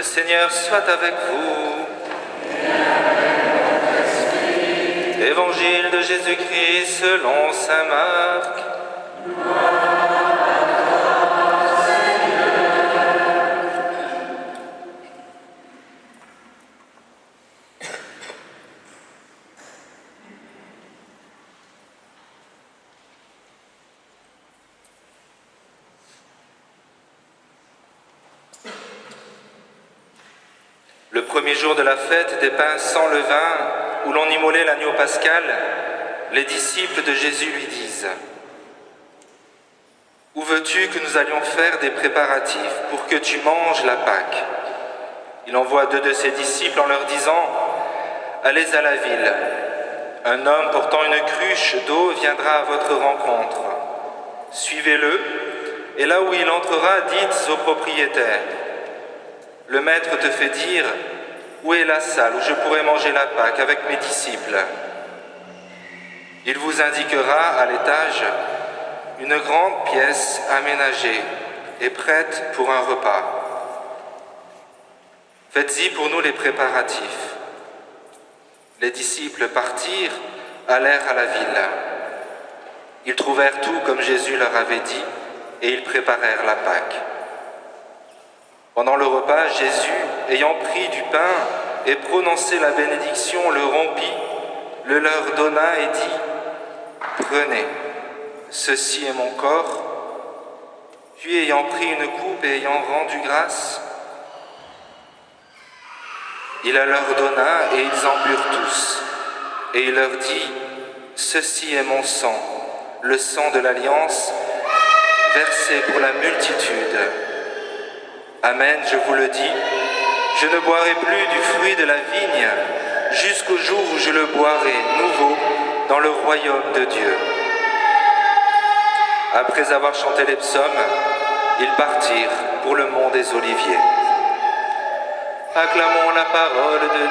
Seigneur soit avec vous. Évangile de Jésus-Christ selon saint Marc. Le premier jour de la fête des pains sans levain, où l'on immolait l'agneau pascal, les disciples de Jésus lui disent : « Où veux-tu que nous allions faire des préparatifs pour que tu manges la Pâque ?» Il envoie 2 de ses disciples en leur disant : « Allez à la ville. Un homme portant une cruche d'eau viendra à votre rencontre. Suivez-le, et là où il entrera, dites au propriétaire : le maître te fait dire : où est la salle où je pourrai manger la Pâque avec mes disciples ? Il vous indiquera à l'étage une grande pièce aménagée et prête pour un repas. Faites-y pour nous les préparatifs. » Les disciples partirent, allèrent à la ville. Ils trouvèrent tout comme Jésus leur avait dit, et ils préparèrent la Pâque. Pendant le repas, Jésus, ayant pris du pain et prononcé la bénédiction, le rompit, le leur donna et dit : « Prenez, ceci est mon corps. » Puis ayant pris une coupe et ayant rendu grâce, il la leur donna et ils en burent tous. Et il leur dit : « Ceci est mon sang, le sang de l'alliance, versé pour la multitude. Amen, je vous le dis, je ne boirai plus du fruit de la vigne jusqu'au jour où je le boirai nouveau dans le royaume de Dieu. » Après avoir chanté les psaumes, ils partirent pour le mont des Oliviers. Acclamons la parole de Dieu.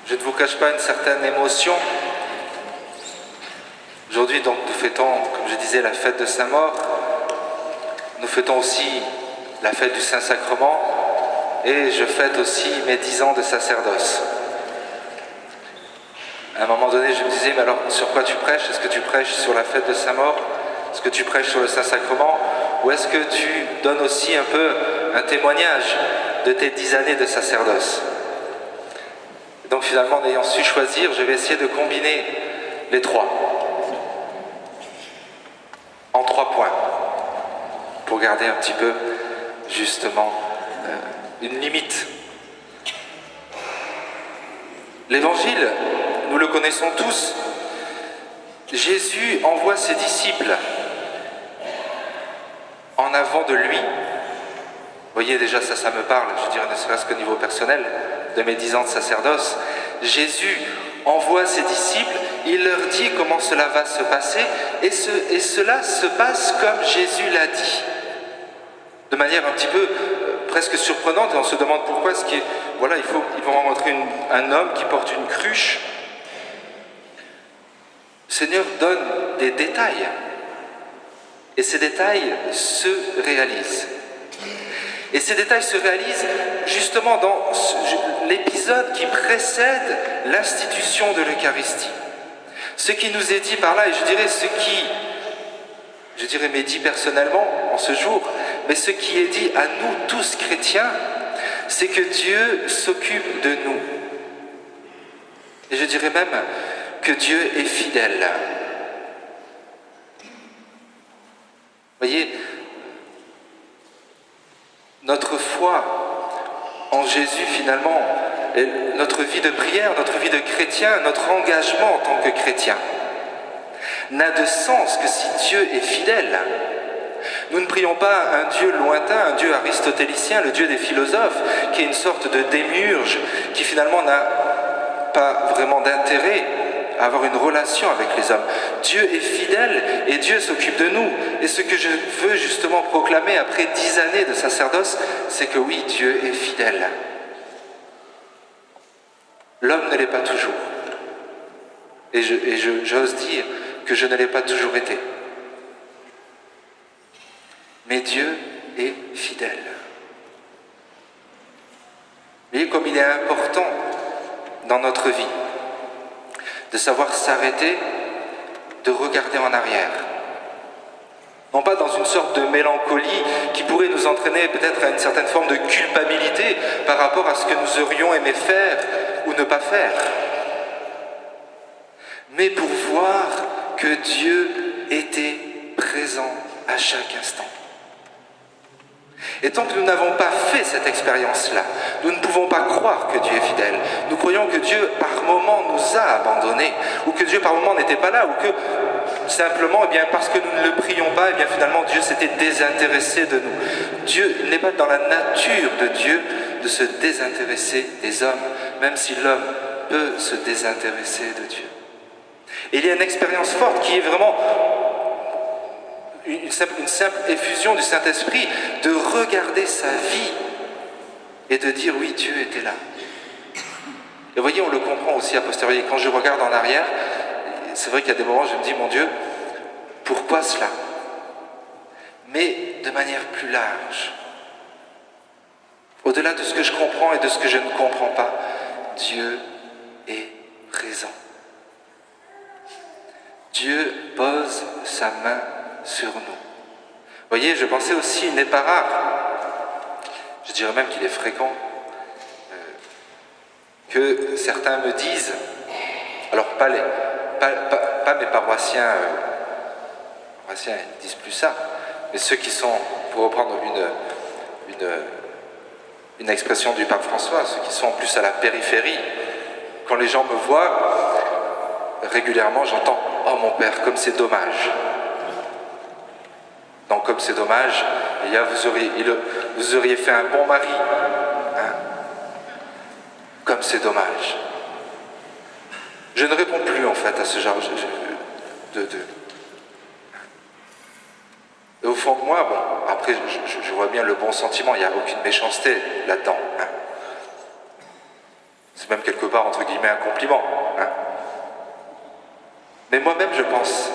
Je ne vous cache pas une certaine émotion. Aujourd'hui, donc, nous fêtons, comme je disais, la fête de Saint-Maur. Nous fêtons aussi la fête du Saint-Sacrement et je fête aussi mes 10 ans de sacerdoce. À un moment donné, je me disais, mais alors, sur quoi tu prêches ? Est-ce que tu prêches sur la fête de Saint-Maur ? Est-ce que tu prêches sur le Saint-Sacrement ? Ou est-ce que tu donnes aussi un peu un témoignage de tes 10 années de sacerdoce ? Donc finalement, en ayant su choisir, je vais essayer de combiner les 3 en 3 points pour garder un petit peu justement une limite. L'évangile, nous le connaissons tous. Jésus envoie ses disciples en avant de lui. Vous voyez, déjà ça me parle, je dirais ne serait-ce qu'au niveau personnel, de mes 10 ans de sacerdoce. Jésus envoie ses disciples, il leur dit comment cela va se passer, et cela se passe comme Jésus l'a dit. De manière un petit peu presque surprenante, et on se demande pourquoi est-ce qu'ils vont rencontrer un homme qui porte une cruche. Le Seigneur donne des détails, et ces détails se réalisent. Et ces détails se réalisent justement dans l'épisode qui précède l'institution de l'Eucharistie. Ce qui nous est dit par là, et je dirais m'est dit personnellement en ce jour, mais ce qui est dit à nous tous chrétiens, c'est que Dieu s'occupe de nous. Et je dirais même que Dieu est fidèle. Vous voyez, notre foi en Jésus, finalement, notre vie de prière, notre vie de chrétien, notre engagement en tant que chrétien, n'a de sens que si Dieu est fidèle. Nous ne prions pas un Dieu lointain, un Dieu aristotélicien, le Dieu des philosophes, qui est une sorte de démiurge, qui finalement n'a pas vraiment d'intérêt à avoir une relation avec les hommes. Dieu est fidèle et Dieu s'occupe de nous. Et ce que je veux justement proclamer après 10 années de sacerdoce, c'est que oui, Dieu est fidèle. L'homme ne l'est pas toujours. Et j'ose dire que je ne l'ai pas toujours été. Mais Dieu est fidèle. Vous voyez comme il est important dans notre vie de savoir s'arrêter, de regarder en arrière. Non pas dans une sorte de mélancolie qui pourrait nous entraîner peut-être à une certaine forme de culpabilité par rapport à ce que nous aurions aimé faire ou ne pas faire, mais pour voir que Dieu était présent à chaque instant. Et tant que nous n'avons pas fait cette expérience-là, nous ne pouvons pas croire que Dieu est fidèle. Nous croyons que Dieu, par moments, nous a abandonnés, ou que Dieu, par moments, n'était pas là, ou que, simplement, eh bien, parce que nous ne le prions pas, eh bien, finalement, Dieu s'était désintéressé de nous. Dieu, il n'est pas dans la nature de Dieu de se désintéresser des hommes, même si l'homme peut se désintéresser de Dieu. Et il y a une expérience forte qui est vraiment une simple effusion du Saint-Esprit, de regarder sa vie et de dire oui, Dieu était là. Et vous voyez, on le comprend aussi a posteriori. Quand je regarde en arrière, c'est vrai qu'il y a des moments où je me dis, mon Dieu, pourquoi cela? Mais de manière plus large. Au-delà de ce que je comprends et de ce que je ne comprends pas, Dieu est présent. Dieu pose sa main sur nous. Vous voyez, je pensais aussi, il n'est pas rare, je dirais même qu'il est fréquent, que certains me disent, alors pas mes paroissiens, ils ne disent plus ça, mais ceux qui sont, pour reprendre une expression du pape François, ceux qui sont plus à la périphérie, quand les gens me voient, régulièrement j'entends « Oh mon père, comme c'est dommage ». Donc comme c'est dommage, vous auriez fait un bon mari. Hein, comme c'est dommage. Je ne réponds plus en fait à ce genre de... Et au fond de moi, bon, après je vois bien le bon sentiment, il n'y a aucune méchanceté là-dedans. Hein. C'est même quelque part entre guillemets un compliment. Hein. Mais moi-même je pense,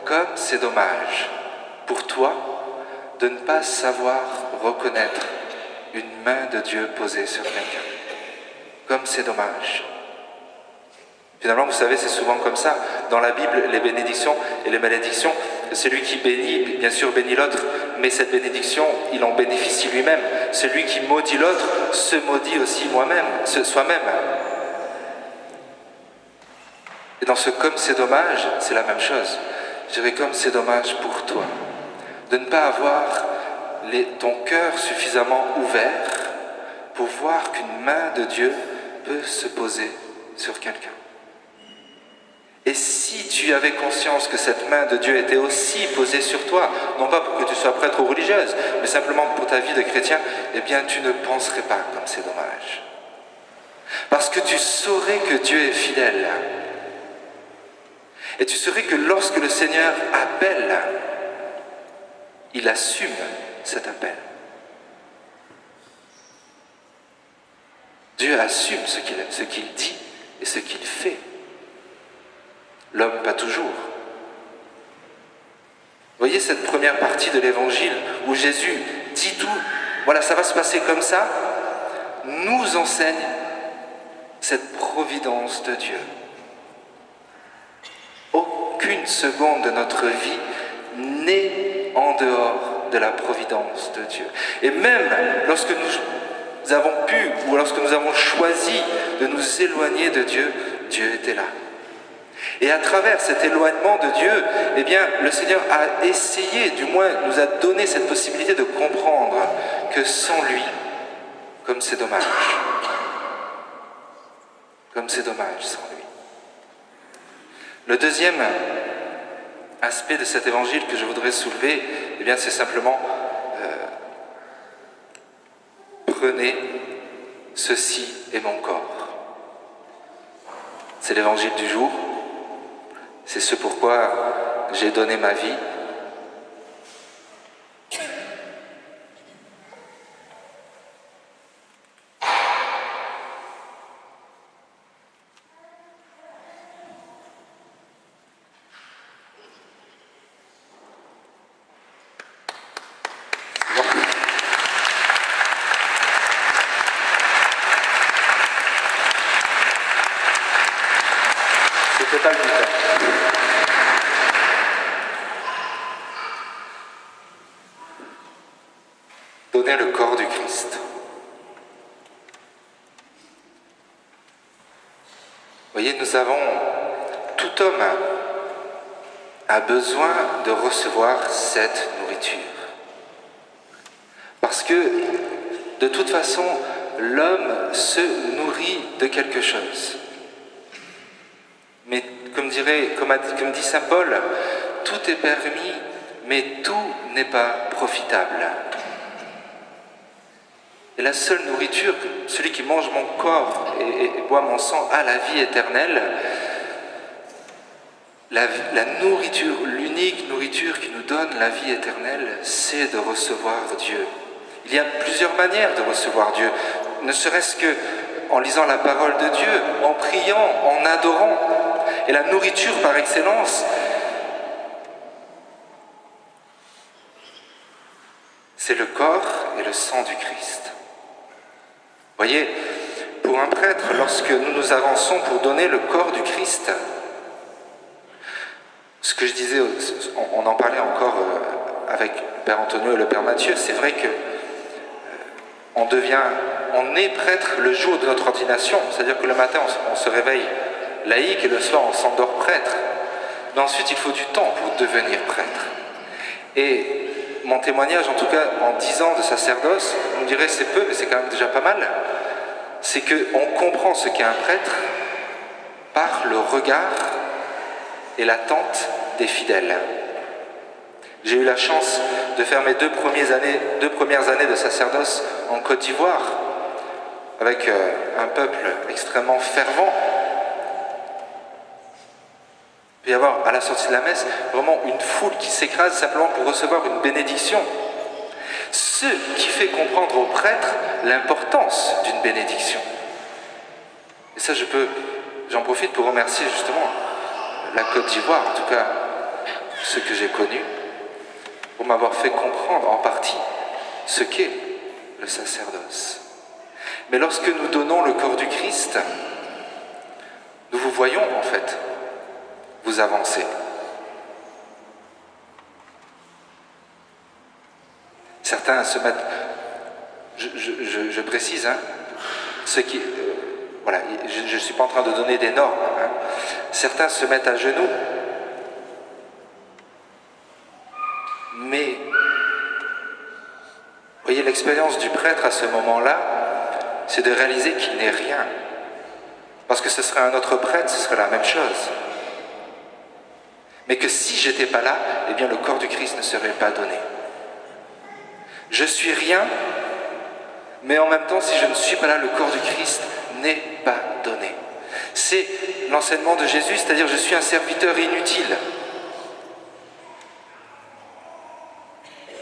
comme c'est dommage pour toi de ne pas savoir reconnaître une main de Dieu posée sur quelqu'un. Comme c'est dommage. Finalement, vous savez, c'est souvent comme ça. Dans la Bible, les bénédictions et les malédictions, celui qui bénit, bien sûr, bénit l'autre, mais cette bénédiction, il en bénéficie lui-même. Celui qui maudit l'autre se maudit aussi soi-même. Et dans ce « comme c'est dommage », c'est la même chose. Je dirais comme c'est dommage pour toi de ne pas avoir ton cœur suffisamment ouvert pour voir qu'une main de Dieu peut se poser sur quelqu'un. Et si tu avais conscience que cette main de Dieu était aussi posée sur toi, non pas pour que tu sois prêtre ou religieuse, mais simplement pour ta vie de chrétien, eh bien tu ne penserais pas comme c'est dommage. Parce que tu saurais que Dieu est fidèle. Et tu saurais que lorsque le Seigneur appelle, il assume cet appel. Dieu assume ce qu'il dit et ce qu'il fait. L'homme, pas toujours. Vous voyez cette première partie de l'évangile où Jésus dit tout, voilà, ça va se passer comme ça, nous enseigne cette providence de Dieu. Aucune seconde de notre vie n'est en dehors de la providence de Dieu. Et même lorsque nous avons pu, ou lorsque nous avons choisi de nous éloigner de Dieu, Dieu était là. Et à travers cet éloignement de Dieu, eh bien, le Seigneur a essayé, du moins nous a donné cette possibilité de comprendre que sans lui, comme c'est dommage. Comme c'est dommage sans lui. Le deuxième aspect de cet évangile que je voudrais soulever, eh bien, c'est simplement prenez, ceci est mon corps. C'est l'évangile du jour. C'est ce pourquoi j'ai donné ma vie. pas le but. Donner le corps du Christ. Vous voyez, tout homme a besoin de recevoir cette nourriture. Parce que, de toute façon, l'homme se nourrit de quelque chose. Mais comme dit saint Paul, tout est permis, mais tout n'est pas profitable. Et la seule nourriture, celui qui mange mon corps et boit mon sang a la vie éternelle. La nourriture, l'unique nourriture qui nous donne la vie éternelle, c'est de recevoir Dieu. Il y a plusieurs manières de recevoir Dieu, ne serait-ce qu'en lisant la parole de Dieu, en priant, en adorant. Et la nourriture par excellence, c'est le corps et le sang du Christ. Vous voyez, pour un prêtre, lorsque nous nous avançons pour donner le corps du Christ, ce que je disais, on en parlait encore avec le Père Antonio et le Père Mathieu, c'est vrai que on est prêtre le jour de notre ordination, c'est-à-dire que le matin on se réveille laïque et le soir on s'endort prêtre. Mais ensuite il faut du temps pour devenir prêtre. Et mon témoignage, en tout cas en 10 ans de sacerdoce, on dirait c'est peu, mais c'est quand même déjà pas mal, c'est qu'on comprend ce qu'est un prêtre par le regard et l'attente des fidèles. J'ai eu la chance de faire mes deux premières années de sacerdoce en Côte d'Ivoire, avec un peuple extrêmement fervent. Il peut y avoir, à la sortie de la messe, vraiment une foule qui s'écrase simplement pour recevoir une bénédiction. Ce qui fait comprendre aux prêtres l'importance d'une bénédiction. Et ça, j'en profite pour remercier justement la Côte d'Ivoire, en tout cas ceux que j'ai connus, pour m'avoir fait comprendre en partie ce qu'est le sacerdoce. Mais lorsque nous donnons le corps du Christ, nous vous voyons en fait, vous avancez. Certains se mettent, je précise, ceux qui, voilà, je ne suis pas en train de donner des normes, certains se mettent à genoux, mais vous voyez, l'expérience du prêtre à ce moment-là, c'est de réaliser qu'il n'est rien. Parce que ce serait un autre prêtre, ce serait la même chose. Mais que si j'étais pas là, eh bien le corps du Christ ne serait pas donné. Je suis rien, mais en même temps, si je ne suis pas là, le corps du Christ n'est pas donné. C'est l'enseignement de Jésus, c'est-à-dire je suis un serviteur inutile.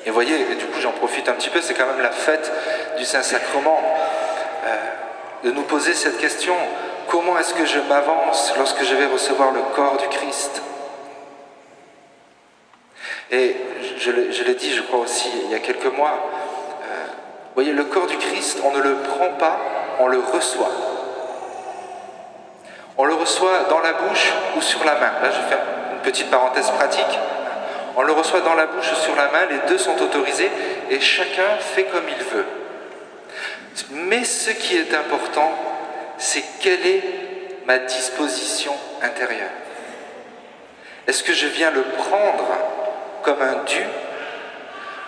Et vous voyez, et du coup j'en profite un petit peu, c'est quand même la fête du Saint-Sacrement, de nous poser cette question, comment est-ce que je m'avance lorsque je vais recevoir le corps du Christ ? Et je l'ai dit, je crois aussi, il y a quelques mois, vous voyez, le corps du Christ, on ne le prend pas, on le reçoit. On le reçoit dans la bouche ou sur la main. Là, je fais une petite parenthèse pratique. On le reçoit dans la bouche ou sur la main, les deux sont autorisés et chacun fait comme il veut. Mais ce qui est important, c'est quelle est ma disposition intérieure. Est-ce que je viens le prendre comme un dû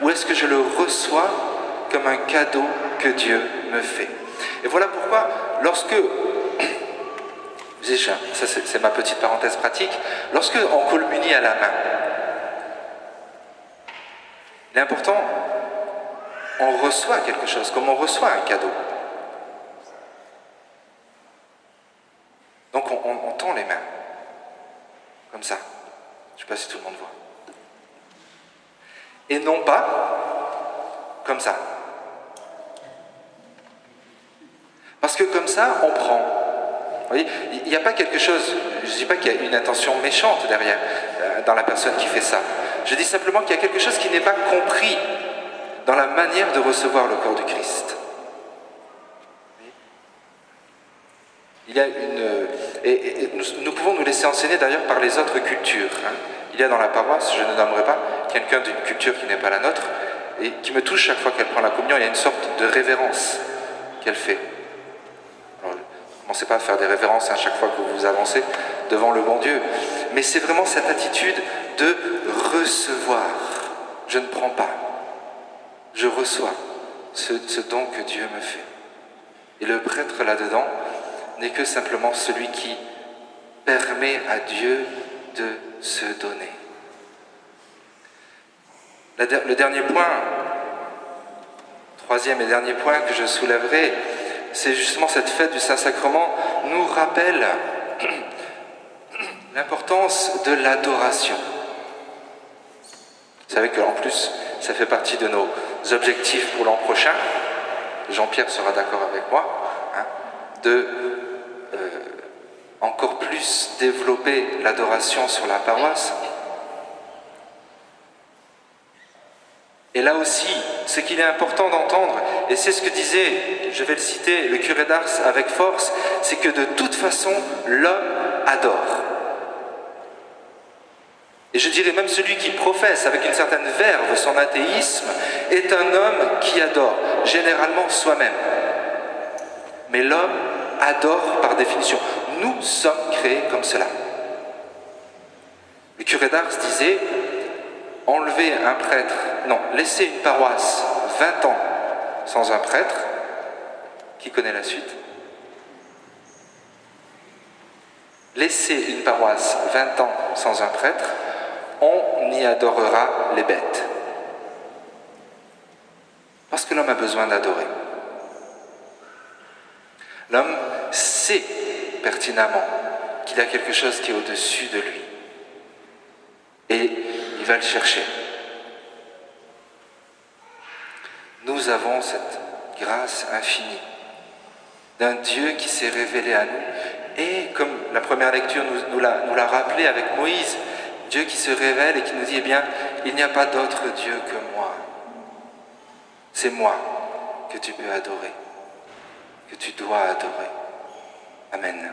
ou est-ce que je le reçois comme un cadeau que Dieu me fait? Et voilà pourquoi, lorsque, ça c'est ma petite parenthèse pratique, lorsque on communie à la main, il est important, on reçoit quelque chose, comme on reçoit un cadeau. Donc on tend les mains, comme ça. Je ne sais pas si tout le monde voit. Et non pas comme ça. Parce que comme ça, on prend. Vous voyez, il n'y a pas quelque chose, je ne dis pas qu'il y a une intention méchante derrière, dans la personne qui fait ça. Je dis simplement qu'il y a quelque chose qui n'est pas compris dans la manière de recevoir le corps du Christ. Il y a Et nous pouvons nous laisser enseigner d'ailleurs par les autres cultures. Il y a dans la paroisse, je ne nommerai pas, quelqu'un d'une culture qui n'est pas la nôtre, et qui me touche chaque fois qu'elle prend la communion. Il y a une sorte de révérence qu'elle fait. Alors, ne commencez pas à faire des révérences à chaque fois que vous avancez devant le bon Dieu, mais c'est vraiment cette attitude de recevoir. Je ne prends pas, je reçois ce don que Dieu me fait. Et le prêtre là-dedans n'est que simplement celui qui permet à Dieu de se donner. Le dernier point, troisième et dernier point que je soulèverai, c'est justement cette fête du Saint-Sacrement nous rappelle l'importance de l'adoration. Vous savez qu'en plus, ça fait partie de nos objectifs pour l'an prochain. Jean-Pierre sera d'accord avec moi, de encore plus développer l'adoration sur la paroisse. Et là aussi, ce qu'il est important d'entendre, et c'est ce que disait, je vais le citer, le curé d'Ars avec force, c'est que de toute façon, l'homme adore. Et je dirais même celui qui professe avec une certaine verve son athéisme est un homme qui adore, généralement soi-même. Mais l'homme adore par définition. Nous sommes créés comme cela. Le curé d'Ars disait, laisser une paroisse 20 ans sans un prêtre, qui connaît la suite? Laisser une paroisse 20 ans sans un prêtre, on y adorera les bêtes. Parce que l'homme a besoin d'adorer. L'homme sait pertinemment qu'il y a quelque chose qui est au-dessus de lui. Et il va le chercher. Nous avons cette grâce infinie d'un Dieu qui s'est révélé à nous. Et comme la première lecture nous l'a rappelé avec Moïse, Dieu qui se révèle et qui nous dit, eh bien, il n'y a pas d'autre Dieu que moi. C'est moi que tu peux adorer, que tu dois adorer. Amen.